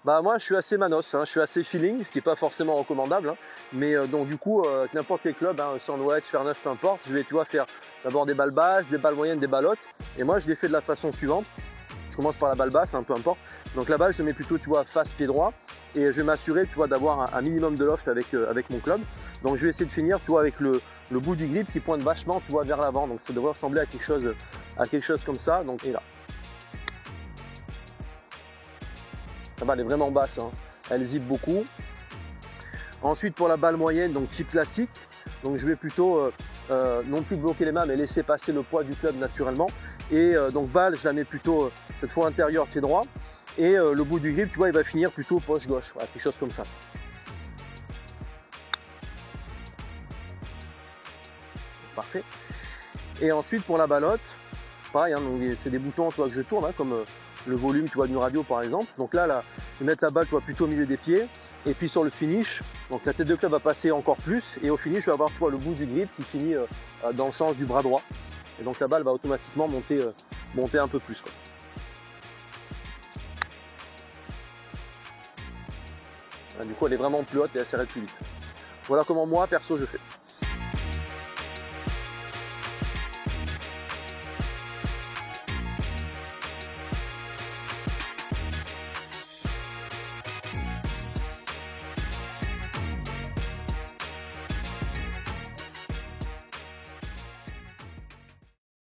Bah moi je suis assez manos, hein, je suis assez feeling, ce qui n'est pas forcément recommandable, hein, mais donc du coup n'importe quel club, hein, Sandwich, Fairneuf, peu importe, je vais tu vois faire d'abord des balles basses, des balles moyennes, des balles hautes, et moi je les fais de la façon suivante. Je commence par la balle basse, hein, peu importe. Donc la balle je mets plutôt tu vois face pied droit, et je vais m'assurer tu vois d'avoir un minimum de loft avec mon club. Donc je vais essayer de finir tu vois avec le bout du grip qui pointe vachement tu vois vers l'avant, donc ça devrait ressembler à quelque chose comme ça. Donc et là. La balle est vraiment basse, hein. Elle zip beaucoup. Ensuite pour la balle moyenne, donc type classique, donc je vais plutôt non plus bloquer les mains mais laisser passer le poids du club naturellement. Et donc balle, je la mets plutôt cette fois intérieur pied droit. Et le bout du grip, tu vois, il va finir plutôt poche gauche, voilà, quelque chose comme ça. Parfait. Et ensuite pour la ballotte, pareil, hein, c'est des boutons tu vois, que je tourne, hein, comme le volume tu vois, d'une radio par exemple. Donc là, je vais mettre la balle tu vois, plutôt au milieu des pieds. Et puis sur le finish, donc la tête de club va passer encore plus. Et au finish, je vais avoir tu vois, le bout du grip qui finit dans le sens du bras droit. Et donc la balle va automatiquement monter un peu plus, quoi. Du coup, elle est vraiment plus haute et elle s'arrête plus vite. Voilà comment moi, perso, je fais.